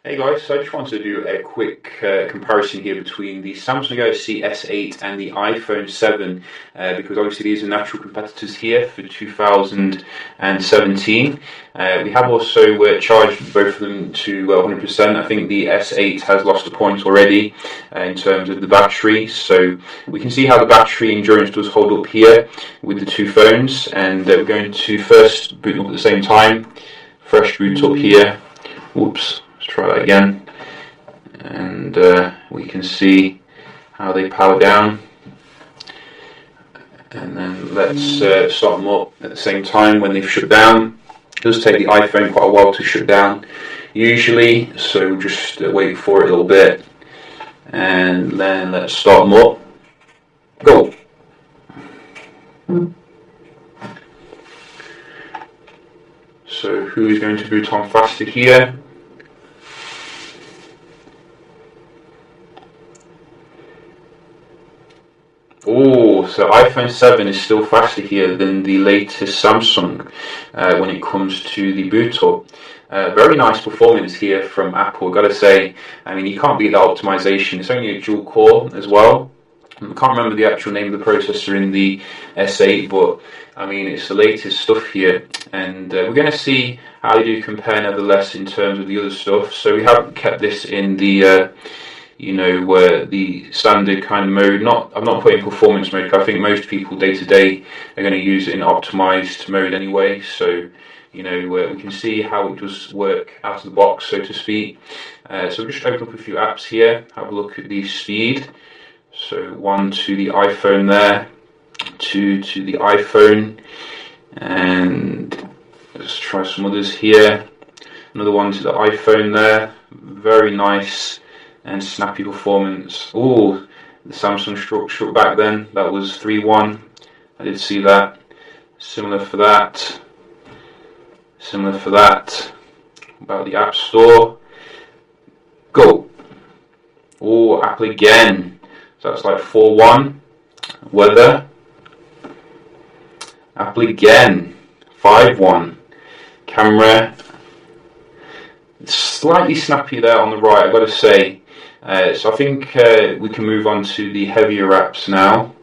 Hey guys, so I just wanted to do a quick comparison here between the Samsung Galaxy S8 and the iPhone 7 because obviously these are natural competitors here for 2017. We have also charged both of them to 100%. I think the S8 has lost a point already in terms of the battery, so we can see how the battery endurance does hold up here with the two phones, and we're going to first boot them up at the same time. Fresh boot up here. Whoops. Let's try that again, and we can see how they power down. And then let's start them up at the same time when they've shut down. It does take the iPhone quite a while to shut down usually, so we'll just wait for it a little bit, and then let's start them up. Go! So who is going to boot on faster here? Oh, so iPhone 7 is still faster here than the latest Samsung when it comes to the boot up. Very nice performance here from Apple, gotta say. I mean, you can't beat that optimization. It's only a dual core as well. I can't remember the actual name of the processor in the S8, but I mean, it's the latest stuff here. And we're going to see how they do compare nevertheless in terms of the other stuff. So we haven't kept this in the the standard kind of mode. I'm not putting performance mode, because I think most people day to day are going to use it in optimized mode anyway. So we can see how it does work out of the box, so to speak. So we'll just open up a few apps here, have a look at the speed. So one to the iPhone there, two to the iPhone, and let's try some others here. Another one to the iPhone there. Very nice and snappy performance. Oh, the Samsung struck back then. That was 3-1. I did see that. Similar for that. Similar for that. About the App Store. Go. Oh, Apple again. So that's like 4-1. Weather. Apple again. 5-1. Camera. Slightly snappy there on the right, I've got to say. So I think we can move on to the heavier apps now.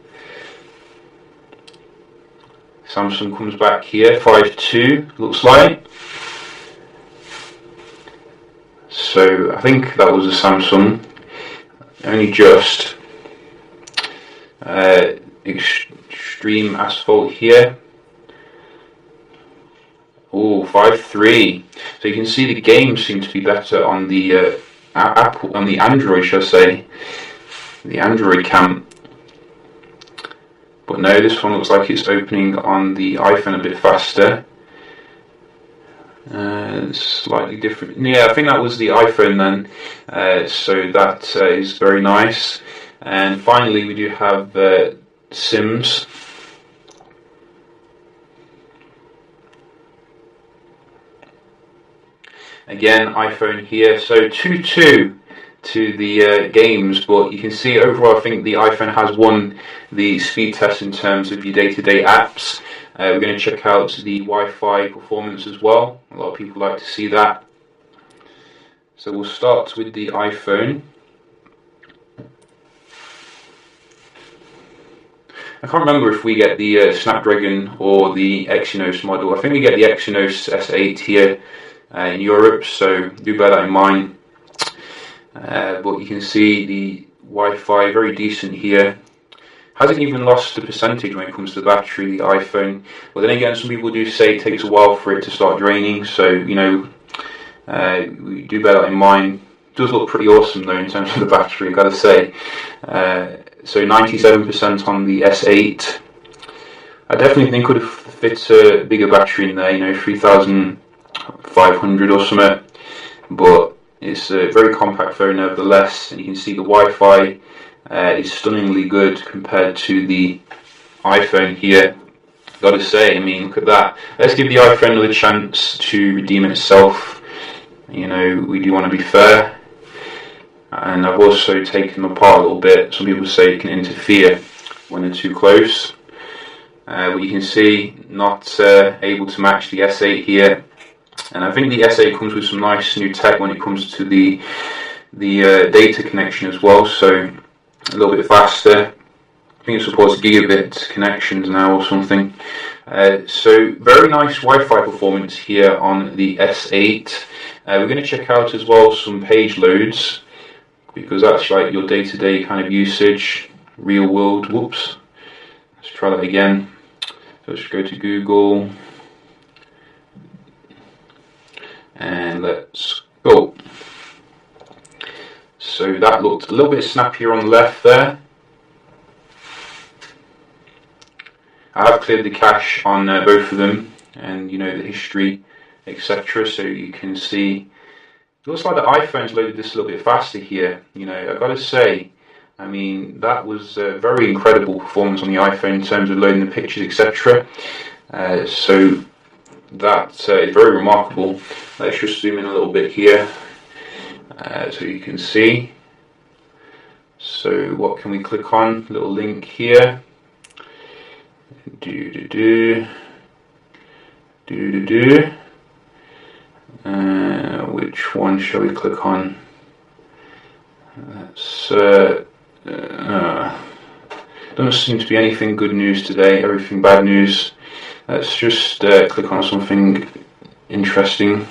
Samsung comes back here, 5-2, looks like. So I think that was a Samsung, only just. Extreme Asphalt here. Oh, 5-3. So you can see the games seem to be better on the Apple, on the Android, shall I say, the Android camp. But no, this one looks like it's opening on the iPhone a bit faster. Slightly different. Yeah, I think that was the iPhone then. So that is very nice. And finally, we do have Sims. Again, iPhone here, so 2-2 to the games, but you can see overall I think the iPhone has won the speed test in terms of your day-to-day apps. We're going to check out the Wi-Fi performance as well. A lot of people like to see that. So we'll start with the iPhone. I can't remember if we get the Snapdragon or the Exynos model. I think we get the Exynos S8 here in Europe, so do bear that in mind. But you can see the Wi-Fi very decent here. Hasn't even lost the percentage when it comes to the battery, the iPhone. But then again, some people do say it takes a while for it to start draining, so we do bear that in mind. It does look pretty awesome though in terms of the battery, I've got to say. So 97% on the S8. I definitely think could have fit a bigger battery in there, 3,500 or something. But it's a very compact phone nevertheless, and you can see the Wi-Fi is stunningly good compared to the iPhone here. Got to say, I mean, look at that. Let's give the iPhone another chance to redeem itself. We do want to be fair. And I've also taken them apart a little bit. Some people say it can interfere when they're too close. But you can see not able to match the S8 here. And I think the S8 comes with some nice new tech when it comes to the data connection as well, so a little bit faster. I think it supports gigabit connections now or something. So very nice Wi-Fi performance here on the S8. We're going to check out as well some page loads, because that's like your day-to-day kind of usage, real world. Whoops. Let's try that again. So let's go to Google and let's go. So that looked a little bit snappier on the left there. I have cleared the cache on both of them, and you know the history, etc. So you can see. It looks like the iPhone's loaded this a little bit faster here. You know, I've got to say, I mean, that was very incredible performance on the iPhone in terms of loading the pictures, etc. So that is very remarkable. Let's just zoom in a little bit here, so you can see. So what can we click on? A little link here. Which one shall we click on? Doesn't seem to be anything good news today, everything bad news. Let's just click on something interesting.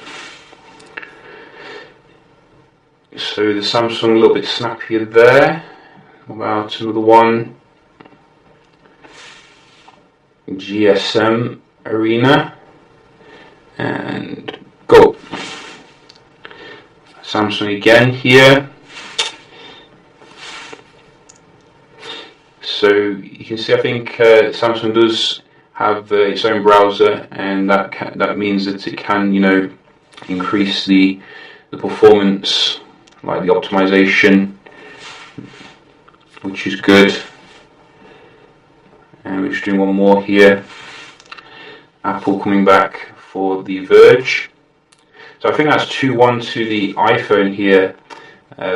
So the Samsung a little bit snappier there. About another one. GSM Arena, and go. Samsung again here. So you can see, I think Samsung does have its own browser, and that means that it can, you know, increase the performance, like the optimization, which is good. And we're just doing one more here. Apple coming back for the Verge. So I think that's 2-1 to the iPhone here,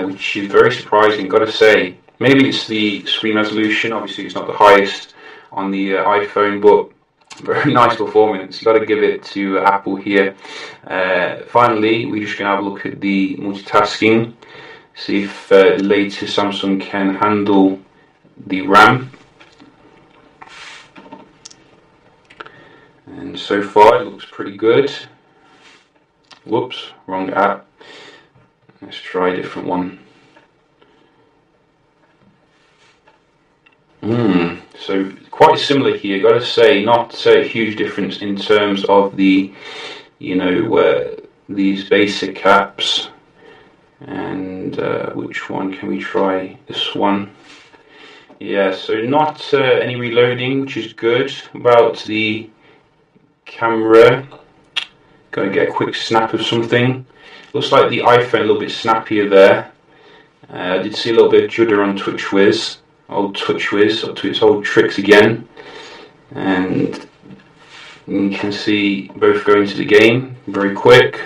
which is very surprising, got to say. Maybe it's the screen resolution. Obviously it's not the highest on the iPhone, but very nice performance. Got to give it to Apple here. Finally, we're just going to have a look at the multitasking. See if the latest Samsung can handle the RAM. And so far it looks pretty good. Whoops, wrong app. Let's try a different one. So quite similar here, got to say, not a huge difference in terms of the, you know, these basic apps. And which one can we try? This one. Yeah, so not any reloading, which is good. About the camera, going to get a quick snap of something. Looks like the iPhone a little bit snappier there. I did see a little bit of judder on TwitchWiz, old TwitchWiz, up to its old tricks again. And you can see both go into the game very quick.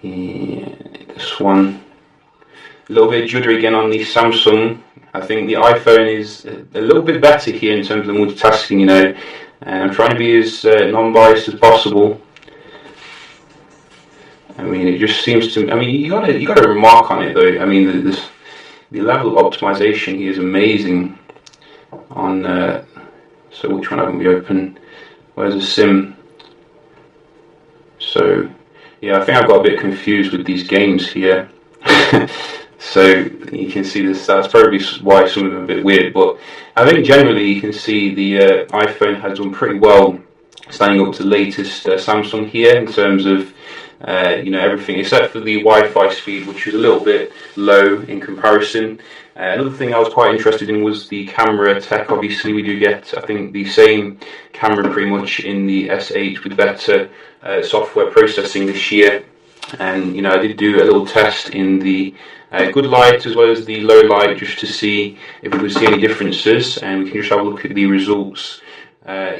Yeah, this one, a little bit of judder again on the Samsung. I think the iPhone is a little bit better here in terms of the multitasking, you know, and I'm trying to be as non-biased as possible. I mean, it just seems to. I mean, you got to remark on it though. I mean, the level of optimization here is amazing. On so which one haven't we opened? Where's the sim? So yeah, I think I've got a bit confused with these games here. So you can see this. That's probably why some of them are a bit weird. But I think generally you can see the iPhone has done pretty well, standing up to the latest Samsung here in terms of you know, everything except for the Wi-Fi speed, which is a little bit low in comparison. Another thing I was quite interested in was the camera tech. Obviously, we do get, I think, the same camera pretty much in the S8 with better software processing this year. And you know, I did do a little test in the good light as well as the low light, just to see if we could see any differences, and we can just have a look at the results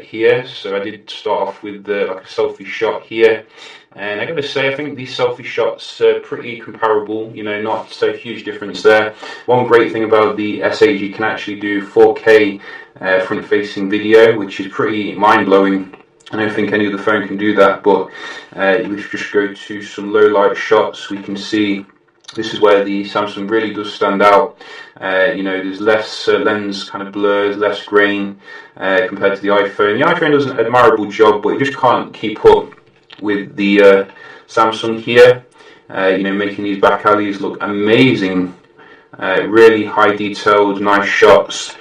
here. So I did start off with like a selfie shot here, and I got to say, I think these selfie shots are pretty comparable, you know, not so huge difference there. One great thing about the S8, you can actually do 4K front-facing video, which is pretty mind-blowing. I don't think any other phone can do that, but if we just go to some low light shots, we can see this is where the Samsung really does stand out. There's less lens kind of blurs, less grain compared to the iPhone. The iPhone does an admirable job, but it just can't keep up with the Samsung here. Making these back alleys look amazing. Really high detailed, nice shots.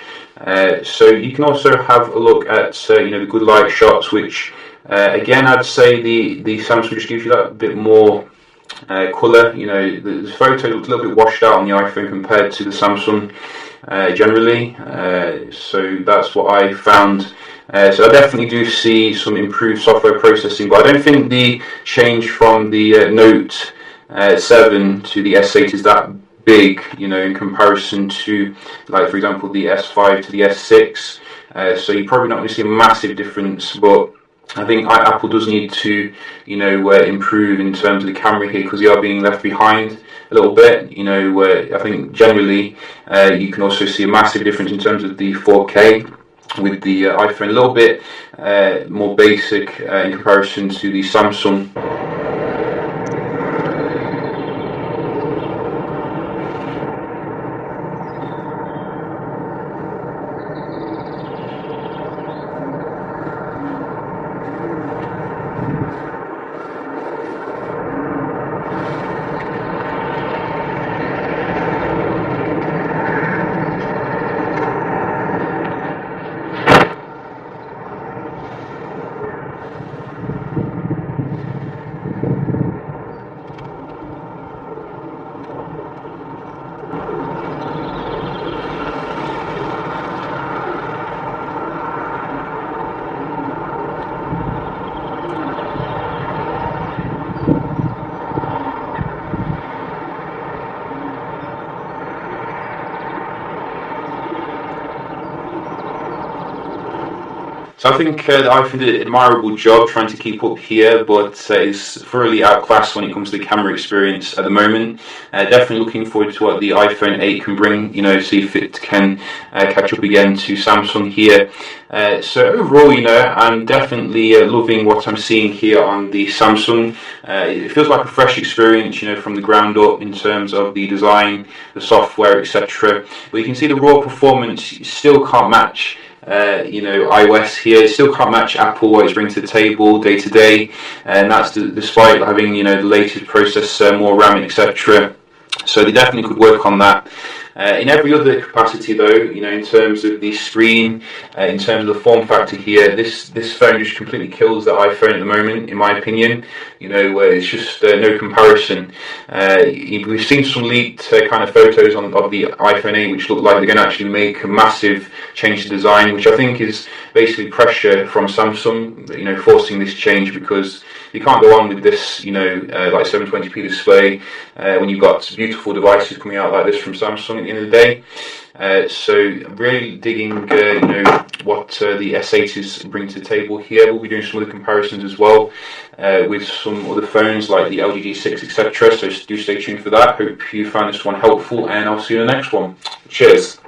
So you can also have a look at the good light shots, which again I'd say the Samsung just gives you that bit more colour. The photo looks a little bit washed out on the iPhone compared to the Samsung generally. So that's what I found. So I definitely do see some improved software processing, but I don't think the change from the Note 7 to the S8 is that big, in comparison to, like, for example, the S5 to the S6. So you're probably not going to see a massive difference, but I think Apple does need to, improve in terms of the camera here, because they are being left behind a little bit. I think generally you can also see a massive difference in terms of the 4K with the iPhone, a little bit more basic in comparison to the Samsung. So I think the iPhone did an admirable job trying to keep up here, but is thoroughly outclassed when it comes to the camera experience at the moment. Definitely looking forward to what the iPhone 8 can bring, see if it can catch up again to Samsung here. So overall, I'm definitely loving what I'm seeing here on the Samsung. It feels like a fresh experience, from the ground up in terms of the design, the software, etc. But you can see the raw performance still can't match iOS here. Still can't match Apple, what it's bringing to the table day to day, and that's despite having the latest processor, more RAM, etc. So they definitely could work on that. In every other capacity, though, in terms of the screen, in terms of the form factor here, this phone just completely kills the iPhone at the moment, in my opinion. Where it's just no comparison. We've seen some leaked kind of photos of the iPhone 8, which look like they're going to actually make a massive change to design, which I think is basically pressure from Samsung, forcing this change, because you can't go on with this, like 720p display when you've got beautiful devices coming out like this from Samsung at the end of the day. So really digging, what the S8 is bringing to the table here. We'll be doing some other comparisons as well with some other phones like the LG G6, etc. So do stay tuned for that. Hope you found this one helpful, and I'll see you in the next one. Cheers.